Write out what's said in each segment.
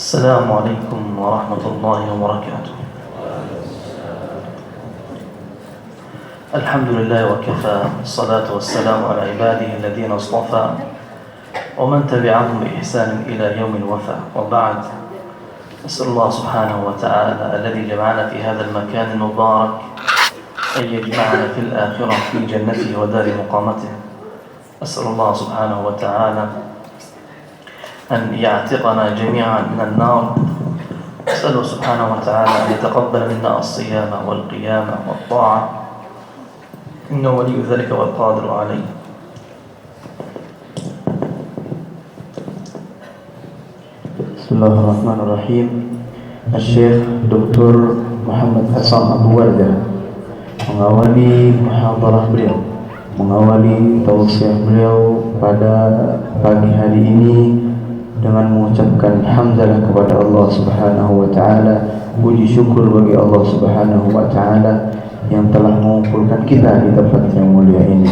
السلام عليكم ورحمة الله وبركاته. الحمد لله وكفى، الصلاة والسلام على عباده الذين اصطفى ومن تبعهم بإحسان إلى يوم الوفاء، وبعد. أسأل الله سبحانه وتعالى الذي جمعنا في هذا المكان المبارك أن يجمعنا في الآخرة في جنته ودار مقامته. أسأل الله سبحانه وتعالى أن يعتقنا جميعا من النار. أسأله سبحانه وتعالى أن يتقبل منا الصيام والقيام والطاعة، إنه ولي ذلك والقادر عليه. Bismillahirrahmanirrahim. Syekh Dr. Muhammad Hasan Abu Wardah mengawali muhadarah beliau, mengawali tausiah beliau pada pagi hari ini dengan mengucapkan hamdalah kepada Allah Subhanahu wa taala, puji syukur bagi Allah Subhanahu wa taala yang telah mengumpulkan kita di tempat yang mulia ini.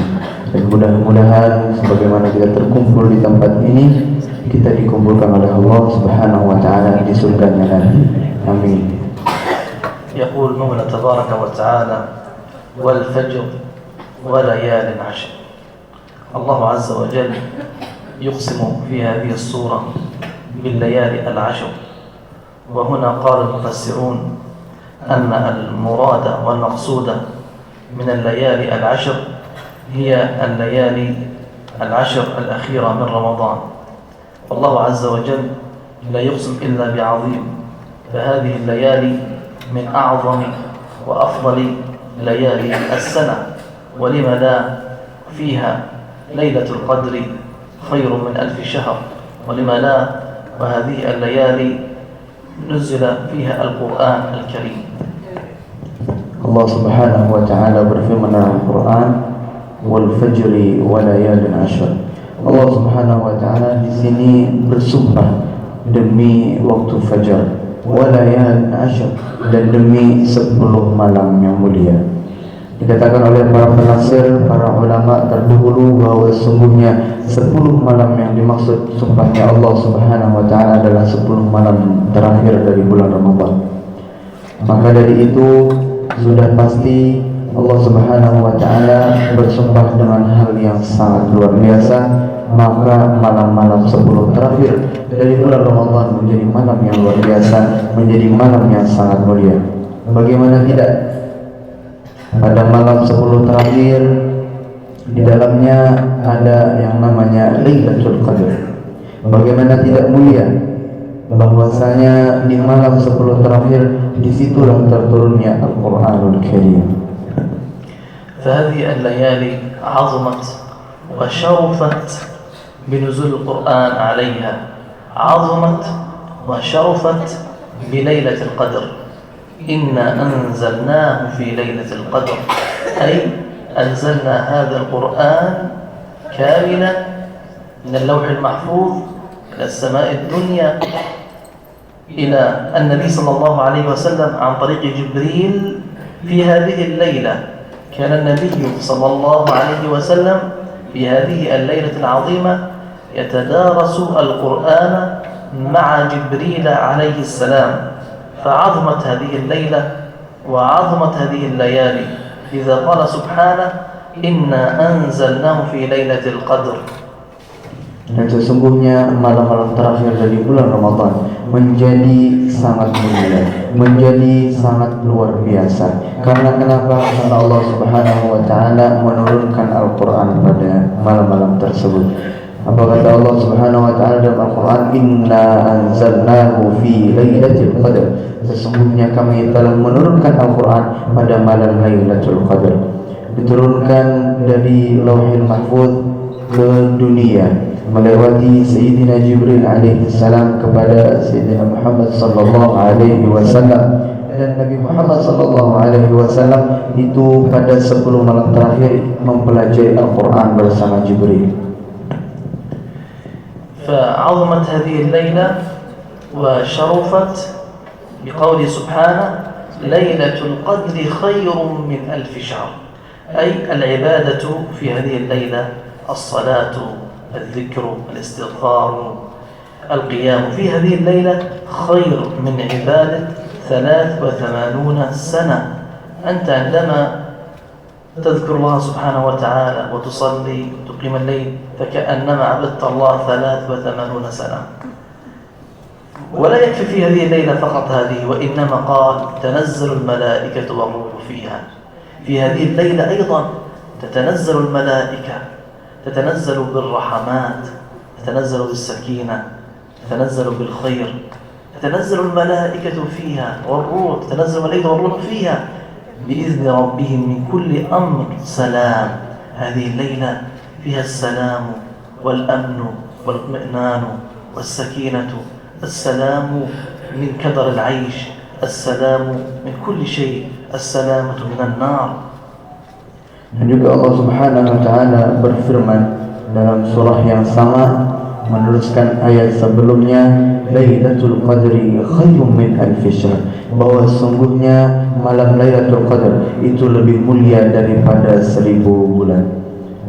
Dan mudah-mudahan sebagaimana kita terkumpul di tempat ini, kita dikumpulkan oleh Allah Subhanahu wa taala di surganya nanti. Amin. يقول مولى تبارك وتعالى: والفجر وليال عشر. الله عز وجل يقسم في هذه السورة بالليالي العشر، وهنا قال المفسرون أن المراد والمقصود من الليالي العشر هي الليالي العشر الأخيرة من رمضان. والله عز وجل لا يقسم إلا بعظيم، فهذه الليالي من أعظم وأفضل ليالي السنة، ولم لا فيها ليلة القدر خير من 1000 شهر، ولما لا، وهذه الليالي نزل فيها القرآن الكريم. Allah Subhanahu wa taala berfirman dalam Al-Qur'an, wal fajri wa layalin ashr. Allah Subhanahu wa taala di sini bersumpah demi waktu fajar, wa layalin ashr, dan demi 10 malam yang mulia. Dikatakan oleh para penafsir, para ulama terdahulu bahwa sesungguhnya 10 malam yang dimaksud sumpahnya Allah Subhanahu wa taala adalah 10 malam terakhir dari bulan Ramadan. Maka dari itu sudah pasti Allah Subhanahu wa taala bersumpah dengan hal yang sangat luar biasa, maka malam-malam 10 terakhir dari bulan Ramadan menjadi malam yang luar biasa, menjadi malam yang sangat mulia. Bagaimana tidak? Pada malam 10 terakhir di dalamnya ada yang namanya Lailatul Qadar. Bagaimana tidak mulia? Bahwasanya di malam 10 terakhir disitulah terturunnya Al-Quranul Karim. فهذه الليالي عظمت وشرفت بنزول القرآن عليها، عظمت وشرفت بليلة القدر. إنا أنزلناه في ليلة القدر، أي أنزلنا هذا القرآن كاملا من اللوح المحفوظ إلى السماء الدنيا إلى النبي صلى الله عليه وسلم عن طريق جبريل في هذه الليلة. كان النبي صلى الله عليه وسلم في هذه الليلة العظيمة يتدارس القرآن مع جبريل عليه السلام. فعظمت هذه الليلة وعظمت هذه الليالي، إذا قال سبحانه: إنا أنزلناه في ليلة القدر. Dan sesungguhnya malam-malam terakhir dari bulan Ramadan menjadi sangat mulia, menjadi sangat luar biasa. Karena kenapa? Karena Allah Subhanahu wa taala menurunkan Al-Qur'an pada malam-malam tersebut. Apa kata Allah Subhanahu wa taala dalam Al-Qur'an? Inna anzalnahu fi lailatul qadar. Sesungguhnya kami telah menurunkan Al-Qur'an pada malam Lailatul Qadar. Diturunkan dari Lauhul Mahfuz ke dunia melewati Sayyidina Jibril alaihi salam kepada Sayyidina Muhammad sallallahu alaihi wasallam. Dan Nabi Muhammad sallallahu alaihi wasallam itu pada 10 malam terakhir mempelajari Al-Qur'an bersama Jibril. فعظمت هذه الليلة وشرفت بقول سبحانه: ليلة القدر خير من 1000 شهر، أي العبادة في هذه الليلة، الصلاة، الذكر، الاستغفار، القيام في هذه الليلة خير من عبادة 83 سنة. أنت عندما تذكر الله سبحانه وتعالى وتصلي تقيم الليل فكأنما عبدت الله 83 سنة. ولا يكفي في هذه الليلة فقط هذه، وإنما قال تنزل الملائكة والروح فيها. في هذه الليلة أيضا تتنزل الملائكة، تتنزل بالرحمات، تتنزل بالسكينة، تتنزل بالخير، تتنزل الملائكة فيها والروح، تتنزل الملائكة والروح فيها بإذن ربهم من كل أمر سلام. هذه الليلة فيها السلام والأمن والاطمئنان والسكينة، السلام من كدر العيش، السلام من كل شيء، السلامة من النار. Dan juga Allah Subhanahu wa taala berfirman dalam surah yang sama meneruskan ayat sebelumnya, Lailatul Qadri khairum min alfi syahr, bahwa sungguhnya malam Lailatul Qadar itu lebih mulia daripada 1000 bulan.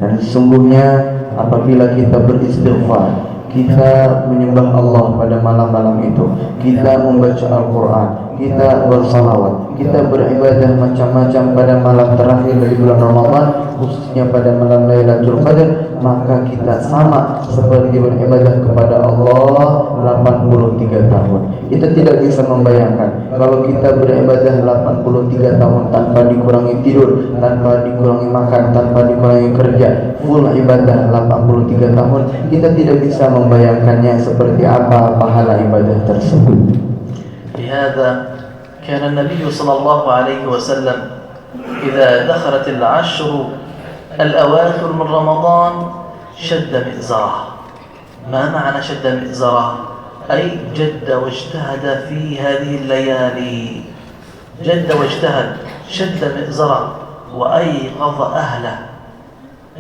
Dan sesungguhnya apabila kita beristighfar, kita menyembah Allah pada malam-malam itu, kita membaca Al-Quran, kita bersalawat, kita beribadah macam-macam pada malam terakhir dari bulan Ramadan, khususnya pada malam Lailatul Qadar, maka kita sama seperti beribadah kepada Allah 83 tahun. Kita tidak bisa membayangkan kalau kita beribadah 83 tahun tanpa dikurangi tidur, tanpa dikurangi makan, tanpa dikurangi kerja, full ibadah 83 tahun, kita tidak bisa membayangkannya seperti apa pahala ibadah tersebut. لهذا كان النبي صلى الله عليه وسلم إذا دخلت العشر الأواخر من رمضان شد مئزره. ما معنى شد مئزره؟ أي جد واجتهد في هذه الليالي، جد واجتهد، شد مئزره وأيقظ أهله،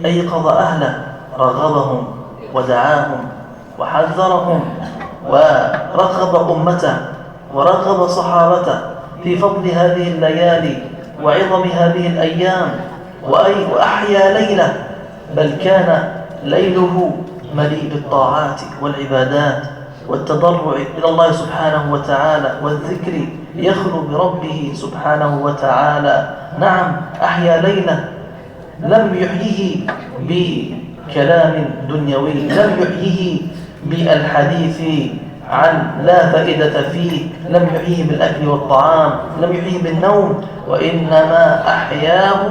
أيقظ أهله، رغبهم ودعاهم وحذرهم ورغب أمته ورغب صحابته في فضل هذه الليالي وعظم هذه الأيام، وأحيا ليلة، بل كان ليله مليء بالطاعات والعبادات والتضرع إلى الله سبحانه وتعالى والذكر، يخلو بربه سبحانه وتعالى. نعم، أحيا ليلة لم يحييه بكلام دنيوي، لم يحييه بالحديث عن لا فائدة فيه، لم يحييه بالأكل والطعام، لم يحييه بالنوم، وإنما أحياه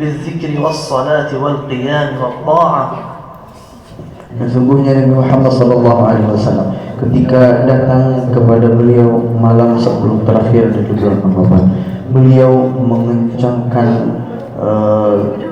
بالذكر والصلاة والقيام والطاعة. Sesungguhnya Nabi Muhammad SAW ketika datang kepada beliau malam sebelum terakhir dari bulan Ramadan, beliau mengencangkan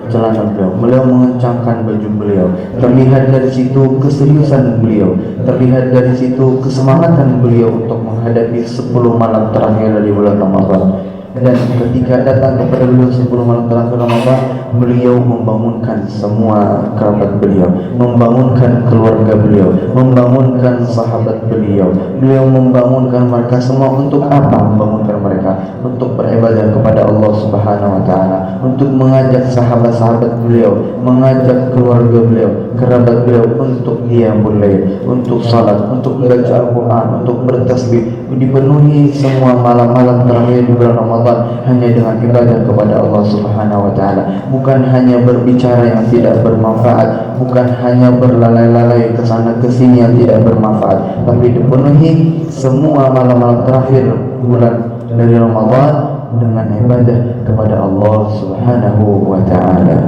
celana beliau mengencangkan baju beliau. Terlihat dari situ keseriusan beliau, terlihat dari situ kesemangatan beliau untuk menghadapi 10 malam terakhir dari bulan Ramadan. Dan ketika datang kepada beliau 10 malam terakhir Ramadan, beliau membangunkan semua kerabat beliau, membangunkan keluarga beliau, membangunkan sahabat beliau. Beliau membangunkan mereka semua untuk apa? Membangunkan mereka untuk beribadah kepada Allah Subhanahu wa taala, untuk mengajak sahabat-sahabat beliau, mengajak keluarga beliau, kerabat beliau untuk qiyamul lail, untuk salat, untuk membaca Al-Qur'an, untuk bertasbih. Dipenuhi semua malam-malam terakhir di bulan Ramadan hanya dengan ibadah kepada Allah Subhanahu wa taala, bukan hanya berbicara yang tidak bermanfaat, bukan hanya berlalai-lalai ke sana ke sini yang tidak bermanfaat, tapi dipenuhi semua malam-malam terakhir bulan dari Ramadan dengan ibadah kepada Allah Subhanahu wa taala.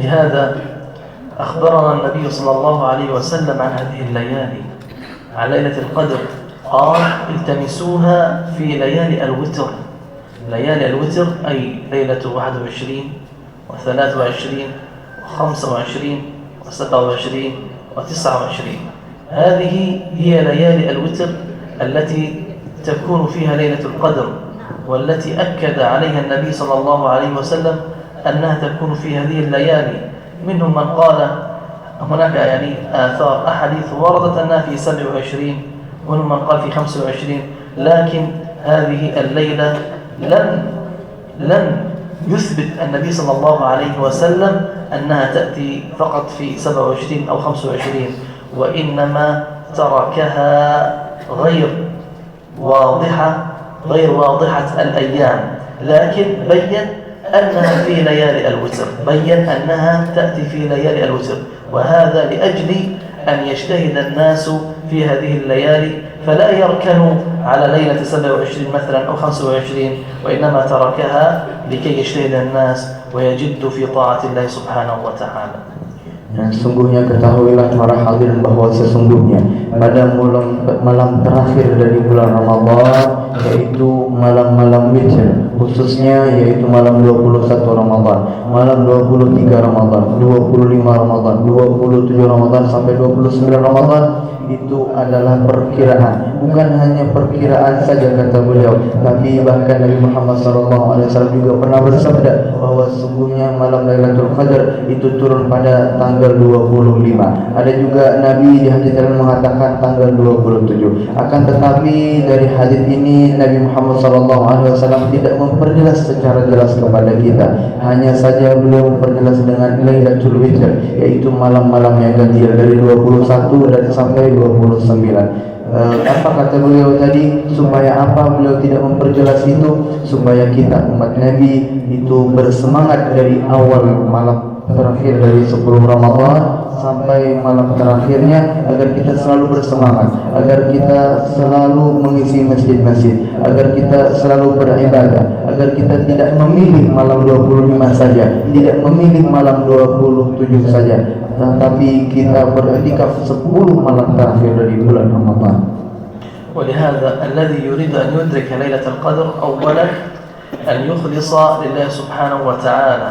لهذا أخبرنا النبي صلى الله عليه وسلم عن هذه الليالي، عن ليلة القدر، قال التمسوها في ليالي الوتر. ليالي الوتر أي ليلة 21 و23 و25 و27 و29. هذه هي ليالي الوتر التي تكون فيها ليلة القدر، والتي أكد عليها النبي صلى الله عليه وسلم أنها تكون في هذه الليالي. منهم من قال هناك آثار أحاديث وردت أنها في 27، ومنهم من قال في 25، لكن هذه الليلة لم يثبت النبي صلى الله عليه وسلم أنها تأتي فقط في 27 أو 25، وإنما تركها غير واضحة الأيام، لكن بين أنها في ليالي الوتر، بين أنها تأتي في ليالي الوتر، وهذا لأجل أن يجتهد الناس في هذه الليالي، فلا يركنوا على ليلة 27 مثلا أو 25، وإنما تركها لكي يجتهد الناس ويجد في طاعة الله سبحانه وتعالى. Dan sungguhnya ketahuilah para hadirin bahwa sesungguhnya pada malam terakhir dari bulan Ramadan, yaitu malam-malam witir, khususnya yaitu malam 21 Ramadan, malam 23 Ramadan, 25 Ramadan, 27 Ramadan sampai 29 Ramadan, itu adalah perkiraan, bukan hanya perkiraan saja kata beliau, tapi bahkan Nabi Muhammad SAW juga pernah bersabda bahwa sesungguhnya malam Lailatul Qadar itu turun pada tanggal 25. Ada juga Nabi di hadis lain mengatakan tanggal 27. Akan tetapi dari hadis ini Nabi Muhammad SAW tidak memperjelas secara jelas kepada kita. Hanya saja beliau memperjelas dengan Lailatul Witr, yaitu malam-malam yang ganjil dari 21 dan sampai 29. Apa kata beliau tadi? Supaya apa beliau tidak memperjelas itu? Supaya kita umat Nabi itu bersemangat dari awal malam terakhir dari 10 Ramadan sampai malam terakhirnya, agar kita selalu bersemangat, agar kita selalu mengisi masjid-masjid, agar kita selalu beribadah, agar kita tidak memilih malam 25 saja, tidak memilih malam 27 saja, tetapi kita beriktikaf 10 malam terakhir dari bulan Ramadan. ولهذا الذي يريد أن يدرك ليلة القدر أولا أن يخلص لله سبحانه وتعالى،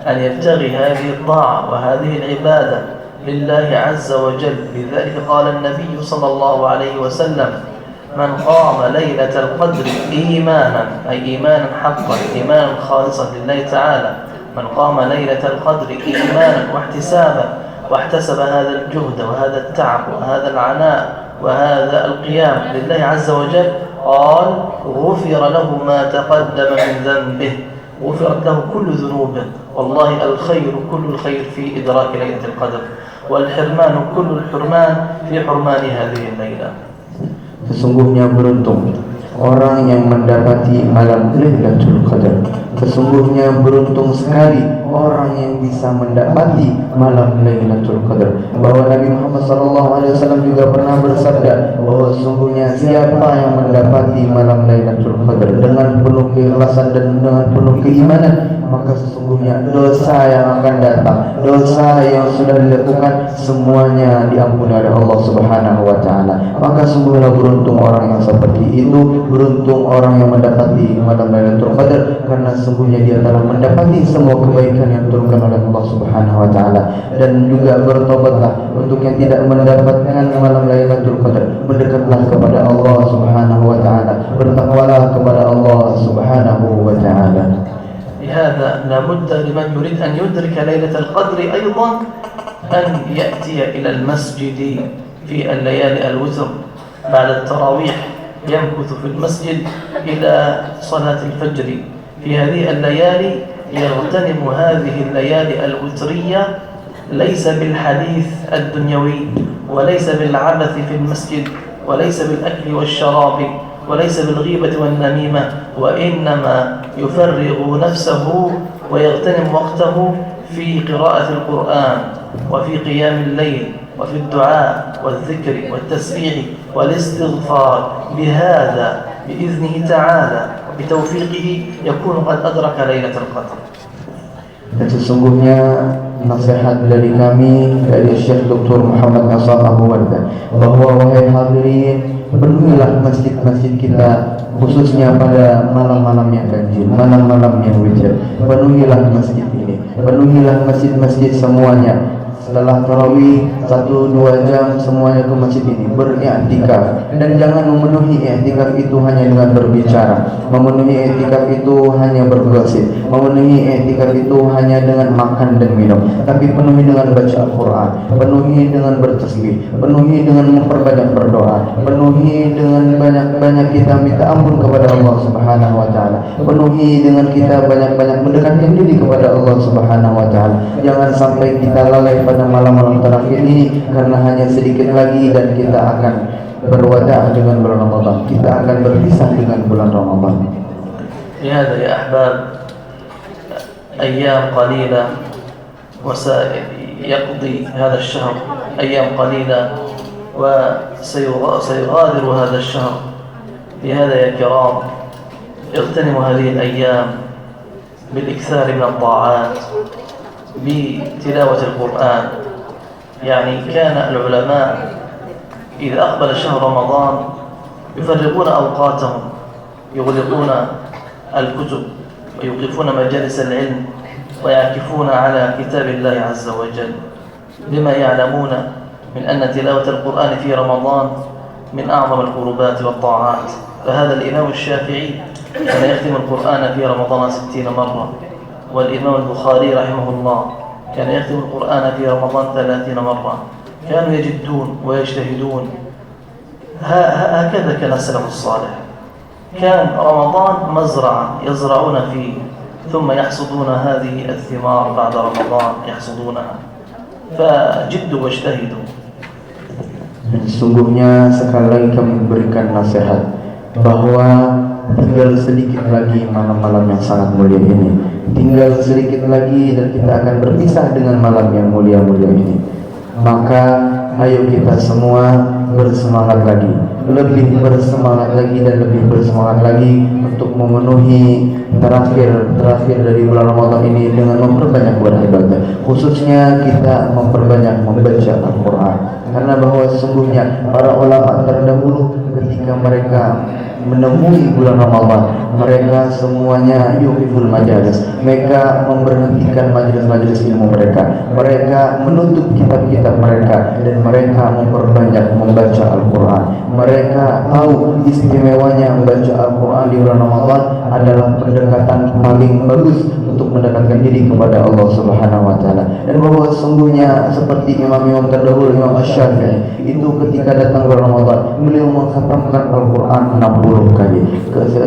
أن يبتغي هذه الطاعة وهذه العبادة لله عز وجل. لذلك قال النبي صلى الله عليه وسلم: من قام ليلة القدر إيمانا، أي إيمانا حقا، إيمانا خالصا لله تعالى، من قام ليلة القدر إيمانا واحتسابا واحتسب هذا الجهد وهذا التعب وهذا العناء وهذا القيام لله عز وجل، قال: غفر له ما تقدم من ذنبه، غفرت له كل ذنوبه. والله الخير كل الخير في إدراك ليلة القدر، والحرمان كل الحرمان في حرمان هذه الليلة. Sesungguhnya beruntung orang yang mendapati malam Lailatul Qadar. Sesungguhnya beruntung sekali orang yang bisa mendapati malam Lailatul Qadar. Bahwa Nabi Muhammad SAW juga pernah bersabda bahwa sesungguhnya siapa yang mendapati malam Lailatul Qadar dengan penuh keikhlasan dan dengan penuh keimanan, maka sesungguhnya dosa yang akan datang, dosa yang sudah dilakukan, semuanya diampuni oleh Allah Subhanahu wa taala. Maka sungguhnya beruntung orang yang seperti itu, beruntung orang yang mendapati malam Lailatul Qadar, karena sungguhnya dia telah mendapati semua kebaikan yang diturunkan oleh Allah Subhanahu wa taala. Dan juga bertobatlah untuk yang tidak mendapatkan malam Lailatul Qadar, mendekatlah kepada Allah Subhanahu wa taala, bertakwalah kepada Allah Subhanahu wa taala. لهذا لابد لمن يريد أن يدرك ليلة القدر أيضا أن يأتي إلى المسجد في الليالي الوتر بعد التراويح، يمكث في المسجد إلى صلاة الفجر. في هذه الليالي يغتنم هذه الليالي الوترية ليس بالحديث الدنيوي، وليس بالعبث في المسجد، وليس بالأكل والشراب، وليس بالغيبة والنميمة، وإنما يفرغ نفسه ويغتنم وقته في قراءة القرآن وفي قيام الليل وفي الدعاء والذكر والتسبيح والاستغفار. بهذا بإذنه تعالى وبتوفيقه يكون قد أدرك ليلة القدر. Dan sesungguhnya nasihat dari kami, dari Syekh Dr. Muhammad Nasr Abu Wardah, bahwa wahai hadirin, penuhilah masjid-masjid kita, khususnya pada malam-malam yang ganjil, malam-malam yang witir. Penuhilah masjid ini, penuhilah masjid-masjid semuanya. Setelah tarawih 1-2 jam semuanya ke masjid ini beriktikaf. Dan jangan memenuhi iktikaf itu hanya dengan berbicara, memenuhi iktikaf itu hanya bergosip, memenuhi iktikaf itu hanya dengan makan dan minum, tapi penuhi dengan baca Al-Quran, penuhi dengan bertasbih, penuhi dengan memperbanyak berdoa, penuhi dengan banyak-banyak kita minta ampun kepada Allah Subhanahu wa taala, penuhi dengan kita banyak-banyak mendekatkan diri kepada Allah Subhanahu wa taala. Jangan sampai kita lalai pada pada malam-malam terakhir ini, karena hanya sedikit lagi dan kita akan berwadah dengan bulan Ramadan. Kita akan berpisah dengan bulan Ramadan. لهذا يا أحباب أيام قليلة وسيقضي هذا الشهر أيام قليلة وسيغادر هذا الشهر. لهذا يا كرام اغتنموا هذه الأيام بالإكثار من الطاعات بتلاوة القرآن. يعني كان العلماء إذا أقبل شهر رمضان يفرغون أوقاتهم، يغلقون الكتب ويوقفون مجالس العلم ويعكفون على كتاب الله عز وجل، بما يعلمون من أن تلاوة القرآن في رمضان من أعظم القربات والطاعات. فهذا الإمام الشافعي كان يختم القرآن في رمضان 60 مرة، والإمام البخاري رحمه الله كان يختم القرآن في رمضان 30 مرة. كانوا يجدون ويجتهدون. هكذا كان السلف الصالح. كان رمضان مزرعة يزرعون فيه ثم يحصدون هذه الثمار بعد رمضان يحصدونها. فجدوا واجتهدوا. Dan sesungguhnya sekali lagi kami berikan nasihat bahwa tinggal sedikit lagi malam-malam yang sangat mulia ini. Tinggal sedikit lagi dan kita akan berpisah dengan malam yang mulia-mulia ini. Maka ayo kita semua bersemangat lagi, lebih bersemangat lagi dan lebih bersemangat lagi untuk memenuhi terakhir dari bulan Ramadan ini dengan memperbanyak beribadah. Khususnya kita memperbanyak membaca Al-Quran, karena bahwa sesungguhnya para ulama terdahulu ketika mereka menemui bulan Ramadan, mereka semuanya yuhibul majalis. Mereka memberhentikan majelis-majelis ilmu mereka. Mereka menutup kitab-kitab mereka dan mereka memperbanyak membaca Al-Quran. Mereka tahu istimewanya membaca Al-Quran di bulan Ramadan adalah pendekatan paling bagus untuk mendekatkan diri kepada Allah Subhanahu wa taala. Dan bahwa sesungguhnya seperti imam-imam terdahulu, Imam Asy-Syafi'i itu ketika datang bulan Ramadan, beliau mengkhatamkan Al-Quran 60 kali.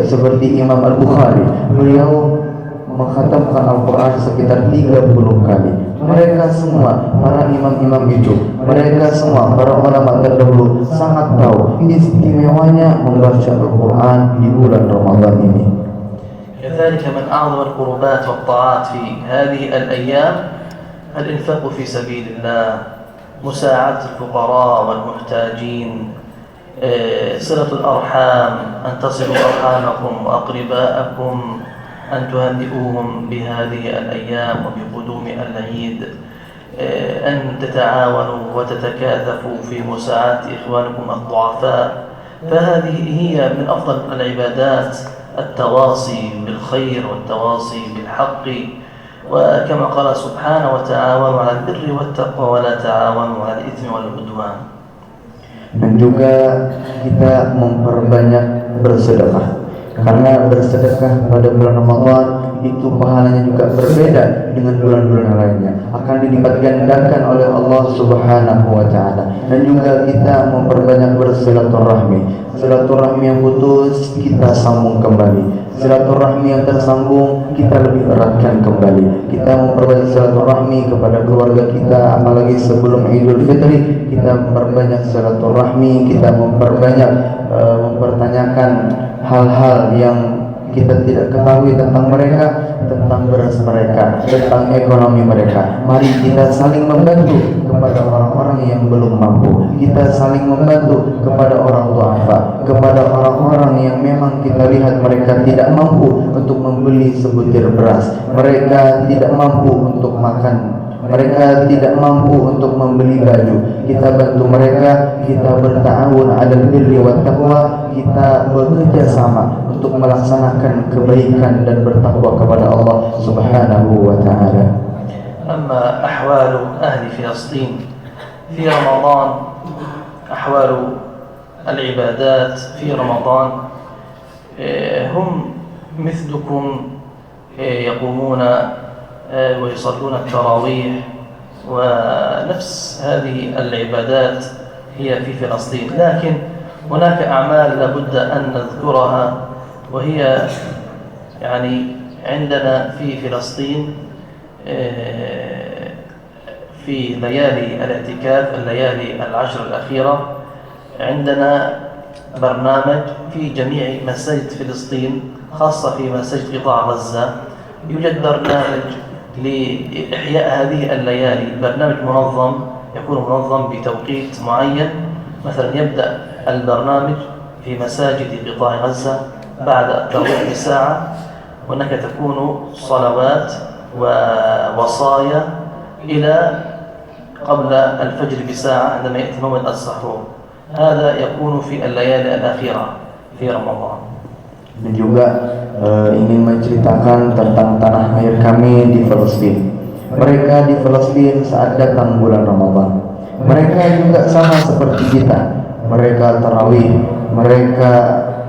Seperti Imam Al-Bukhari, beliau mengkhatamkan Al-Quran sekitar 30 kali. Mereka semua, para imam-imam itu, mereka semua, para ulama terdahulu sangat tahu istimewanya membaca Al-Quran di bulan Ramadan ini. كذلك من أعظم القربات والطاعات في هذه الأيام الإنفاق في سبيل الله، مساعدة الفقراء والمحتاجين، صلة الأرحام، أن تصلوا أرحامكم وأقرباءكم، أن تهنئوهم بهذه الأيام وبقدوم العيد، أن تتعاونوا وتتكاثفوا في مساعدة إخوانكم الضعفاء. فهذه هي من أفضل العبادات، التواصي بالخير والتواصي بالحق. وكما قال سبحانه وتعاونوا على البر والتقوى ولا تعاونوا على الإثم والعدوان. Dan juga kita memperbanyak bersedekah, karena bersedekah pada bulan Ramadan itu pahalanya juga berbeda dengan bulan-bulan lainnya, akan dilipat gandakan oleh Allah Subhanahu wa taala. Dan juga kita memperbanyak bersilaturahmi. Silaturahmi yang putus kita sambung kembali, silaturahmi yang tersambung kita lebih eratkan kembali. Kita memperbanyak silaturahmi kepada keluarga kita, apalagi sebelum Idul Fitri kita memperbanyak silaturahmi, kita memperbanyak mempertanyakan hal-hal yang kita tidak ketahui tentang mereka, tentang beras mereka, tentang ekonomi mereka. Mari kita saling membantu kepada orang-orang yang belum mampu. Kita saling membantu kepada orang duafa, kepada orang-orang yang memang kita lihat mereka tidak mampu untuk membeli sebutir beras. Mereka tidak mampu untuk makan. Mereka tidak mampu untuk membeli baju. Kita bantu mereka, kita berta'awun 'alal birri wat taqwa, kita bekerja sama untuk melaksanakan kebaikan dan bertakwa kepada Allah Subhanahu wa taala. أما أحوال أهل فلسطين في رمضان، أحوال العبادات في رمضان، هم مثلكم يقومون ويصلون التراويح، ونفس هذه العبادات هي في فلسطين. لكن هناك أعمال لابد أن نذكرها، وهي يعني عندنا في فلسطين في ليالي الاعتكاف، الليالي العشر الأخيرة، عندنا برنامج في جميع مساجد فلسطين، خاصة في مساجد قطاع غزة. يوجد برنامج لإحياء هذه الليالي، برنامج منظم، يكون منظم بتوقيت معين. مثلا يبدأ البرنامج في مساجد قطاع غزة بعد التراويح بساعة، هناك تكون صلوات ووصايا إلى قبل الفجر بساعة عندما يأتي موعد السحور. هذا يكون في الليالي الأخيرة في رمضان. Dan juga ingin menceritakan tentang tanah air kami di Palestina. Mereka di Palestina saat datang bulan Ramadan, mereka juga sama seperti kita. Mereka tarawih, mereka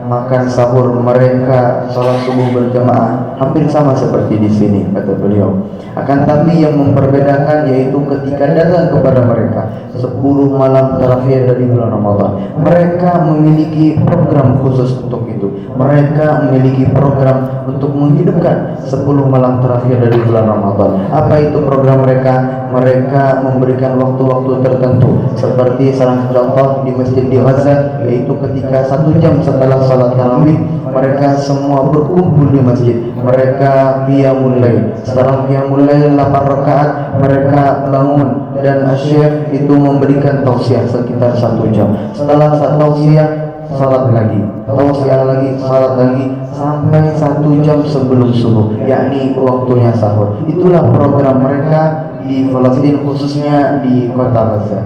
makan sahur, mereka salat subuh berjamaah, hampir sama seperti di sini, kata beliau. Akan tapi yang memperbedakan yaitu ketika datang kepada mereka 10 malam terakhir dari bulan Ramadan, mereka memiliki program khusus untuk itu. Mereka memiliki program untuk menghidupkan 10 malam terakhir dari bulan Ramadan. Apa itu program mereka? Mereka memberikan waktu-waktu tertentu, seperti salah satu contoh di masjid di Gaza, yaitu ketika 1 jam setelah salat tarawih, mereka semua berkumpul di masjid. Mereka qiyamul lail. Setelah qiyamul lail 8 rakaat, mereka bangun dan syekh itu memberikan tausiah sekitar 1 jam. Setelah tausiah, salat lagi, tausiah lagi, salat lagi, sampai 1 jam sebelum subuh, yakni waktunya sahur. Itulah program mereka di Palestina, khususnya di kota Gaza.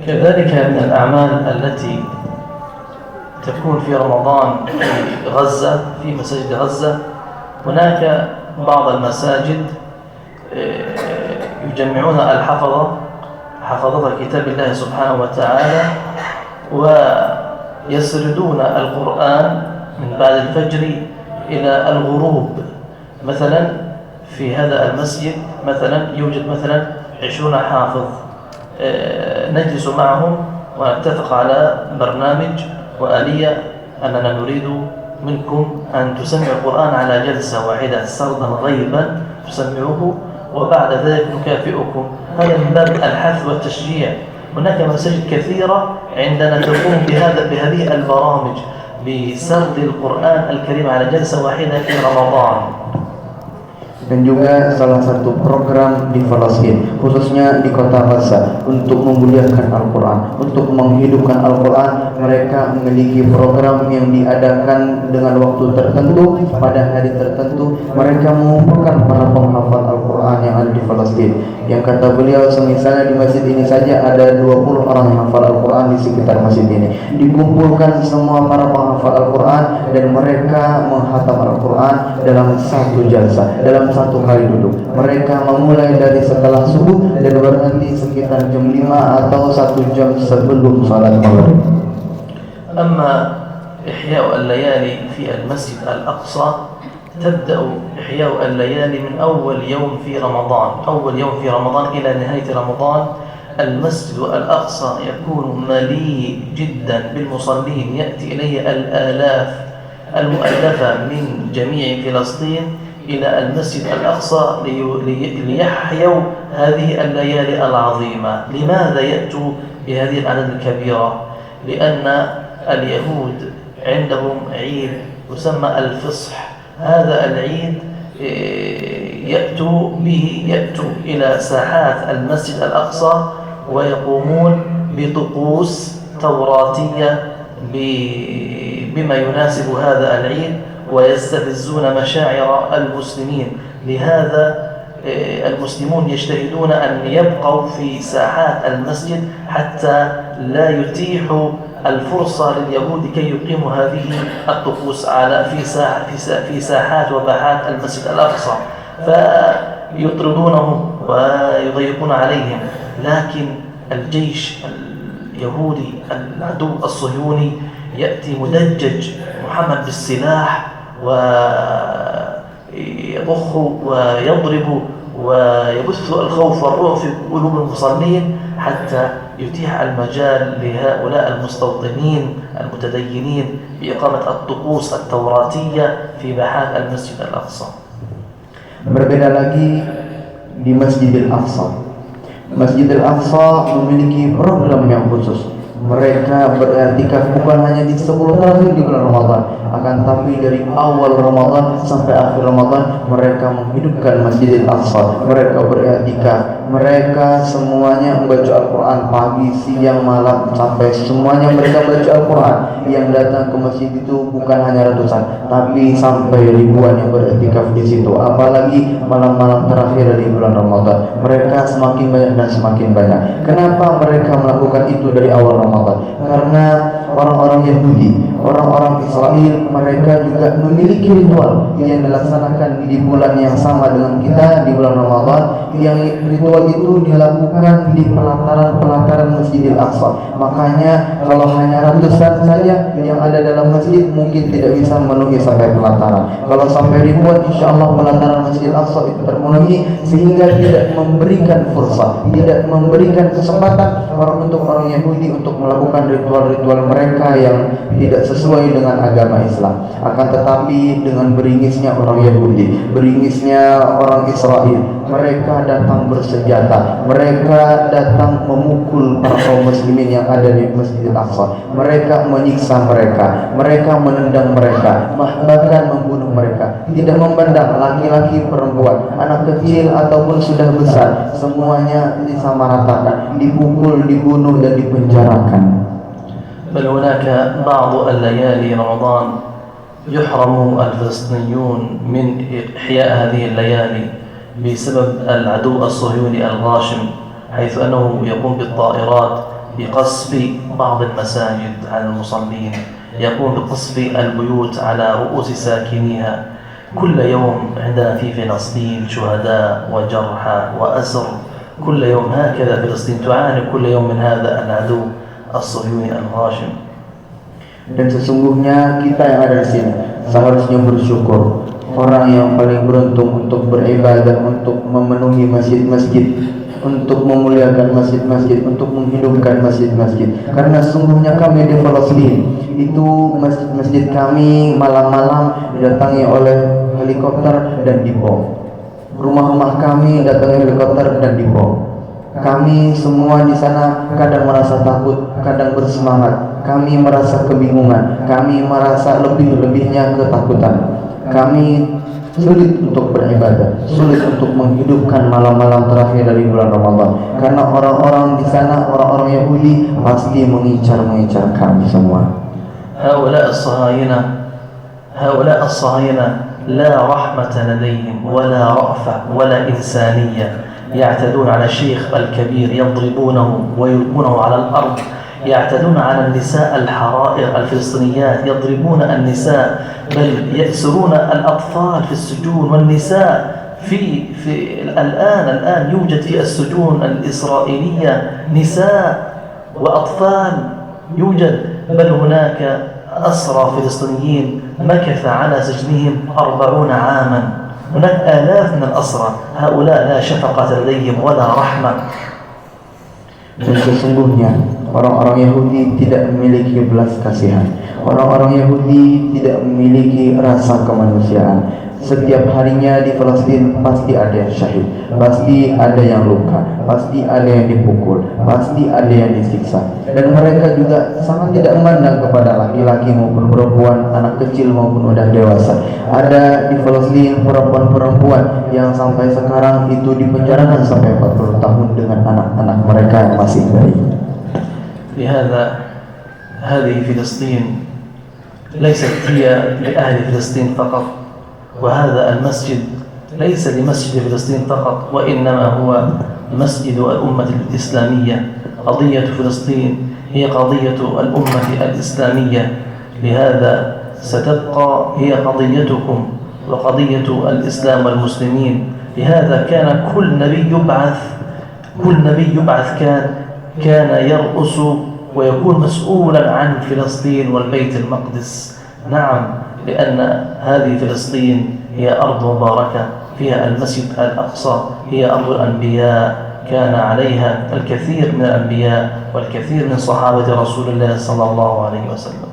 كذلك من الأعمال التي تكون في رمضان في غزة، في مساجد غزة، هناك بعض المساجد يجمعون حفظة كتاب الله سبحانه وتعالى، ويسردون القرآن من بعد الفجر إلى الغروب. مثلا في هذا المسجد مثلا يوجد مثلا 20 حافظ، نجلس معهم ونتفق على برنامج وآلية أننا نريد منكم أن تسمعوا القرآن على جلسة واحدة سردا غيبا تسمعوه، وبعد ذلك نكافئكم. هذا من باب الحث والتشجيع. هناك مساجد كثيرة عندنا تقوم بهذه البرامج بسرد القرآن الكريم على جلسة واحدة في رمضان. Dan juga salah satu program di Palestina, khususnya di kota Gaza, untuk memuliakan Al-Quran, untuk menghidupkan Al-Quran. Mereka memiliki program yang diadakan dengan waktu tertentu, pada hari tertentu. Mereka mengumpulkan para penghafal Al-Quran yang ada di Palestina. Yang kata beliau, misalnya di masjid ini saja ada 20 orang yang hafal Al-Quran di sekitar masjid ini. Dikumpulkan semua para penghafal Al-Quran dan mereka menghatam Al-Quran dalam satu jalsa, dalam satu kali duduk. Mereka memulai dari setelah subuh dan berhenti sekitar jam 5 atau 1 jam sebelum salat maghrib. أما إحياء الليالي في المسجد الأقصى، تبدأ إحياء الليالي من أول يوم في رمضان إلى نهاية رمضان. المسجد الأقصى يكون مليء جدا بالمصلين، يأتي إليه الآلاف المؤلفة من جميع فلسطين إلى المسجد الأقصى ليحيوا هذه الليالي العظيمة. لماذا يأتوا بهذه الأعداد الكبيرة؟ لأن اليهود عندهم عيد يسمى الفصح. هذا العيد يأتوا إلى ساحات المسجد الأقصى ويقومون بطقوس توراتية بما يناسب هذا العيد، ويستفزون مشاعر المسلمين. لهذا المسلمون يجتهدون أن يبقوا في ساحات المسجد حتى لا يتيحوا الفرصة لليهود كي يقيموا هذه الطقوس في ساحات وباحات المسجد الأقصى، فيطردونهم ويضيقون عليهم. لكن الجيش اليهودي العدو الصهيوني يأتي مدجج محمل بالسلاح ويضخ ويضرب ويبث الخوف والرعب في قلوب المصلين حتى يتيح المجال لهؤلاء المستوطنين المتدينين بإقامة الطقوس التوراتية في باحات المسجد الأقصى. Berbeda lagi di Masjidil Aqsa. Masjidil Aqsa memiliki program yang khusus. Mereka beriktikaf bukan hanya di 10 terakhir di bulan Ramadan, akan tapi dari awal Ramadan sampai akhir Ramadan mereka menghidupkan Masjidil Aqsa. Mereka beriktikaf, mereka semuanya membaca Al-Quran pagi, siang, malam, sampai semuanya mereka baca Al-Quran. Yang datang ke masjid itu bukan hanya ratusan, tapi sampai ribuan yang beriktikaf di situ. Apalagi malam-malam terakhir di bulan Ramadan, mereka semakin banyak dan semakin banyak. Kenapa mereka melakukan itu dari awal Ramadan? Karena orang-orang Yahudi, orang-orang Israel, mereka juga memiliki ritual yang dilaksanakan di bulan yang sama dengan kita, di bulan Ramadan. Yang ritual itu dilakukan di pelataran Masjidil Aqsa. Makanya kalau hanya ratusan saja yang ada dalam masjid, mungkin tidak bisa memenuhi sampai pelataran. Kalau sampai ribuan, insya Allah pelataran Masjidil Aqsa itu terpenuhi, sehingga tidak memberikan fursah, tidak memberikan kesempatan untuk orang Yahudi untuk melakukan ritual-ritual mereka yang tidak sesuai dengan agama Islam. Akan tetapi dengan beringisnya orang Yahudi, beringisnya orang Israel, mereka datang bersenjata, mereka datang memukul para kaum muslimin yang ada di Masjidil Aqsa. Mereka menyiksa mereka, mereka menendang mereka, bahkan membunuh mereka. Tidak memandang laki-laki, perempuan, anak kecil ataupun sudah besar, semuanya disamaratakan, dipukul, dibunuh dan dipenjarakan. بل هناك بعض الليالي رمضان يحرم الفلسطينيون من إحياء هذه الليالي بسبب العدو الصهيوني الغاشم، حيث أنه يقوم بالطائرات بقصف بعض المساجد على المصلين، يقوم بقصف البيوت على رؤوس ساكنيها. كل يوم عندنا في فلسطين شهداء وجرحى وأسر، كل يوم هكذا فلسطين تعاني كل يوم من هذا العدو الصهيوني الغاشم. Dan sesungguhnya kita yang ada di sini seharusnya bersyukur, orang yang paling beruntung untuk beribadah, untuk memenuhi masjid-masjid, untuk memuliakan masjid-masjid, untuk menghidupkan masjid-masjid. Karena sesungguhnya kami di Palestina itu masjid-masjid kami malam-malam didatangi oleh helikopter dan dibom. Rumah-rumah kami datangi helikopter dan dibom. Kami semua di sana kadang merasa takut, kadang bersemangat. Kami merasa kebingungan, kami merasa lebih-lebihnya ketakutan. Kami sulit untuk beribadah, sulit untuk menghidupkan malam-malam terakhir dari bulan Ramadan. Karena orang-orang di sana, orang-orang Yahudi pasti mengincar kami semua. هؤلاء الصهاينة لا رحمة لديهم ولا رأفة ولا إنسانية. يعتدون على الشيخ الكبير، يضربونه ويلقونه على الأرض، يعتدون على النساء الحرائر الفلسطينيات، يضربون النساء، بل يأسرون الأطفال في السجون. والنساء الآن يوجد في السجون الإسرائيلية نساء وأطفال يوجد، بل هناك أسرى فلسطينيين مكث على سجنهم 40 عاما. هناك آلاف من الأسرى، هؤلاء لا شفقة لديهم ولا رحمة. Dan sesungguhnya orang-orang Yahudi tidak memiliki belas kasihan. Orang-orang Yahudi tidak memiliki rasa kemanusiaan. Setiap harinya di Palestina pasti ada yang syahid, pasti ada yang luka, pasti ada yang dipukul, pasti ada yang disiksa. Dan mereka juga sangat tidak memandang kepada laki-laki maupun perempuan, anak kecil maupun udah dewasa. Ada di Palestina perempuan-perempuan yang sampai sekarang itu dipenjarakan sampai 40 tahun dengan anak-anak mereka yang masih bayi. لهذا هذه فلسطين ليست هي لأهل فلسطين فقط، وهذا المسجد ليس لمسجد فلسطين فقط، وإنما هو مسجد الأمة الإسلامية. قضية فلسطين هي قضية الأمة الإسلامية، لهذا ستبقى هي قضيتكم وقضية الإسلام والمسلمين. لهذا كان كل نبي يبعث كان يرأس ويكون مسؤولا عن فلسطين والبيت المقدس. نعم، لأن هذه فلسطين هي أرض مباركة، فيها المسجد الأقصى، هي أرض الأنبياء، كان عليها الكثير من الأنبياء والكثير من صحابة رسول الله صلى الله عليه وسلم.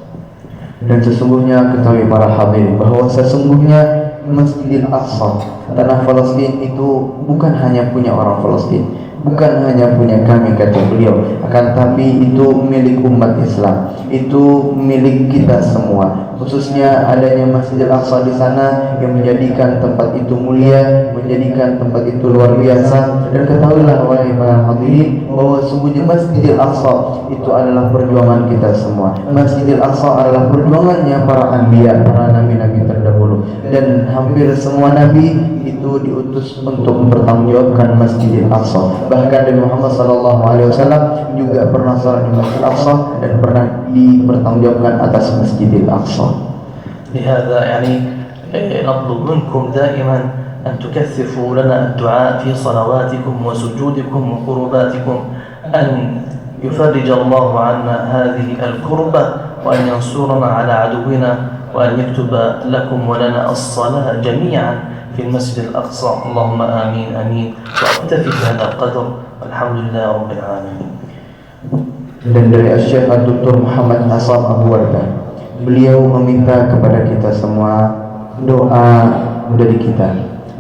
Dan sesungguhnya ketahui para hadirin bahwa sesungguhnya Masjidil Aqsa, tanah Palestina itu bukan hanya punya orang Palestina. bukan hanya punya kami, kata beliau, akan tapi itu milik umat Islam, itu milik kita semua. Khususnya adanya Masjidil Aqsa di sana yang menjadikan tempat itu mulia, menjadikan tempat itu luar biasa. Dan ketahuilah wahai para hadirin bahwa sungguhnya Masjidil Aqsa itu adalah perjuangan kita semua. Masjidil Aqsa adalah perjuangannya para anbiya, para nabi-nabi terdahulu, dan hampir semua nabi itu diutus untuk mempertanggungjawabkan Masjidil Aqsa. Bahkan Nabi Muhammad SAW juga pernah salat di Masjidil Aqsa dan pernah dipertanggungjawabkan atas Masjidil Aqsa. لهذا يعني نطلب منكم دائما أن تكثفوا لنا الدعاء في صلواتكم وسجودكم وقرباتكم، أن يفرج الله عنا هذه الكربة وأن ينصرنا على عدونا وأن يكتب لكم ولنا الصلاة جميعا في المسجد الأقصى. اللهم آمين آمين. وأكتفي بهذا القدر. الحمد لله رب العالمين. Dan dari Syekh Dr. Muhammad Hasan Abu Wardah, beliau meminta kepada kita semua doa dari kita,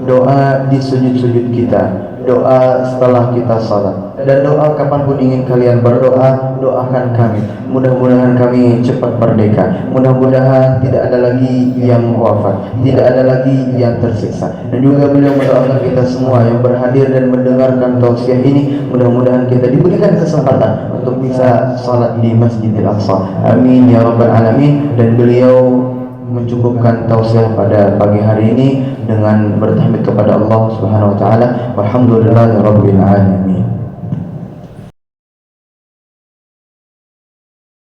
doa di sujud-sujud kita, doa setelah kita salat, dan doa kapanpun ingin kalian berdoa, doakan kami. Mudah-mudahan kami cepat merdeka, mudah-mudahan tidak ada lagi yang wafat, tidak ada lagi yang tersiksa. Dan juga beliau mendoakan kita semua yang berhadir dan mendengarkan tausiah ini, mudah-mudahan kita diberikan kesempatan untuk bisa salat di Masjidil Aqsa. Amin ya rabbal alamin. Dan beliau mencukupkan tausiah pada pagi hari ini dengan bertahmid kepada Allah Subhanahu wa taala. Walhamdulillahirabbil alamin.